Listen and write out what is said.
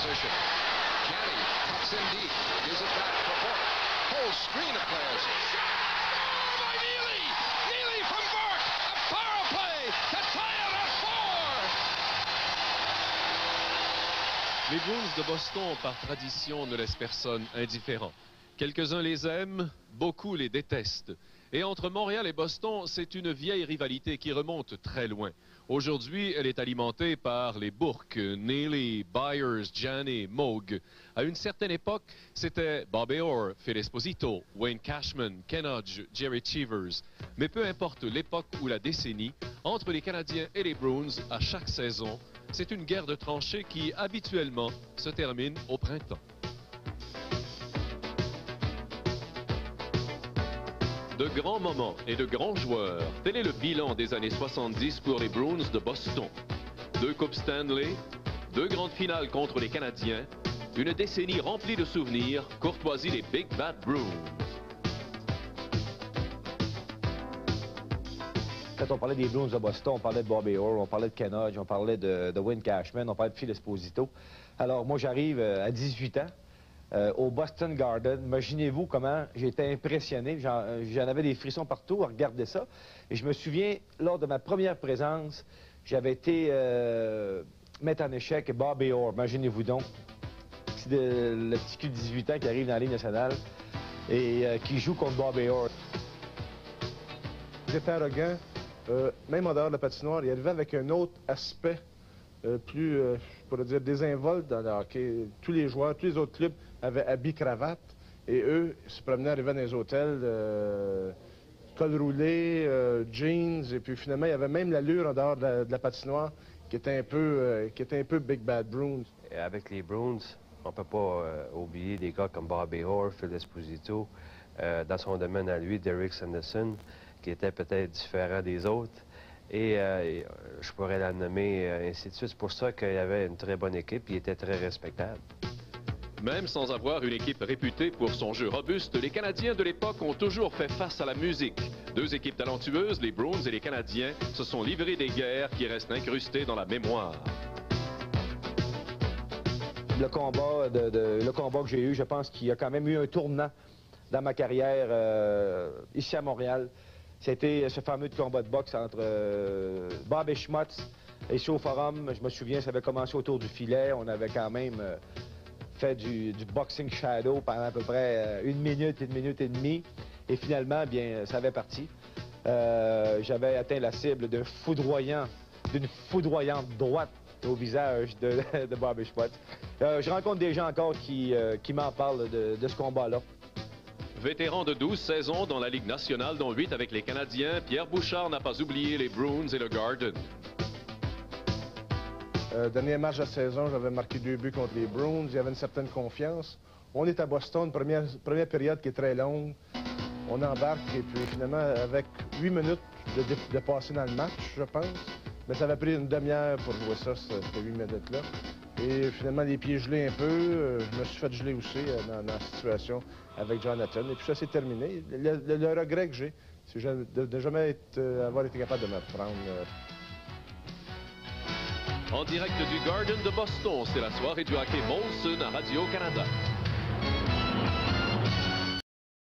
position. Janney cuts in deep, gives it back for Bourque. Whole screen of players. Score by Neely! Neely from Bourque! A power play to tie it at 4! Les Bruins de Boston, par tradition, ne laissent personne indifférent. Quelques-uns les aiment, beaucoup les détestent. Et entre Montréal et Boston, c'est une vieille rivalité qui remonte très loin. Aujourd'hui, elle est alimentée par les Bourque, Neely, Byers, Janney, Moog. À une certaine époque, c'était Bobby Orr, Phil Esposito, Wayne Cashman, Ken Hodge, Jerry Cheevers. Mais peu importe l'époque ou la décennie, entre les Canadiens et les Bruins, à chaque saison, c'est une guerre de tranchées qui, habituellement, se termine au printemps. De grands moments et de grands joueurs, tel est le bilan des années 70 pour les Bruins de Boston. 2 Coupes Stanley, 2 grandes finales contre les Canadiens, une décennie remplie de souvenirs, courtoisie des Big Bad Bruins. Quand on parlait des Bruins de Boston, on parlait de Bobby Orr, on parlait de Ken Hodge, on parlait de Wayne Cashman, on parlait de Phil Esposito. Alors moi j'arrive à 18 ans. Au Boston Garden. Imaginez-vous comment j'étais impressionné. J'en avais des frissons partout à regarder ça. Et je me souviens, lors de ma première présence, j'avais été mettre en échec Bobby Orr. Imaginez-vous donc. C'est le petit cul de 18 ans qui arrive dans la Ligue nationale et qui joue contre Bobby Orr. J'étais arrogant, même en dehors de la patinoire. Il arrivait avec un autre aspect plus, je pourrais dire, désinvolte dans le hockey. Tous les joueurs, tous les autres clubs avaient habits cravate et eux se promenaient, arrivaient dans les hôtels, col roulé, jeans, et puis finalement il y avait même l'allure en dehors de la patinoire qui était un peu Big Bad Bruins. Et avec les Bruins, on ne peut pas oublier des gars comme Bobby Orr, Phil Esposito, dans son domaine à lui, Derek Sanderson, qui était peut-être différent des autres. Et je pourrais la nommer ainsi de suite. C'est pour ça qu'il y avait une très bonne équipe et il était très respectable. Même sans avoir une équipe réputée pour son jeu robuste, les Canadiens de l'époque ont toujours fait face à la musique. 2 équipes talentueuses, les Bruins et les Canadiens, se sont livrés des guerres qui restent incrustées dans la mémoire. Le combat que j'ai eu, je pense qu'il y a quand même eu un tournant dans ma carrière ici à Montréal. C'était ce fameux combat de boxe entre Bob et Schmutz ici au Forum. Je me souviens, ça avait commencé autour du filet. On avait quand même fait du boxing shadow pendant à peu près 1 minute et demie. Et finalement, bien, ça avait parti. J'avais atteint la cible d'une foudroyante droite au visage de Bob et Schmutz. Je rencontre des gens encore qui m'en parlent de ce combat-là. Vétéran de 12 saisons dans la Ligue nationale, dont 8 avec les Canadiens, Pierre Bouchard n'a pas oublié les Bruins et le Garden. Dernier match de la saison, j'avais marqué 2 buts contre les Bruins. Il y avait une certaine confiance. On est à Boston, première période qui est très longue. On embarque et puis finalement, avec 8 minutes de passer dans le match, je pense. Mais ça avait pris une demi-heure pour jouer ça, ces 8 minutes-là. Et finalement, les pieds gelés un peu. Je me suis fait geler aussi dans la situation avec Jonathan. Et puis ça s'est terminé. Le regret que j'ai, c'est de jamais avoir été capable de me prendre. En direct du Garden de Boston, c'est la soirée du hockey Molson à Radio-Canada.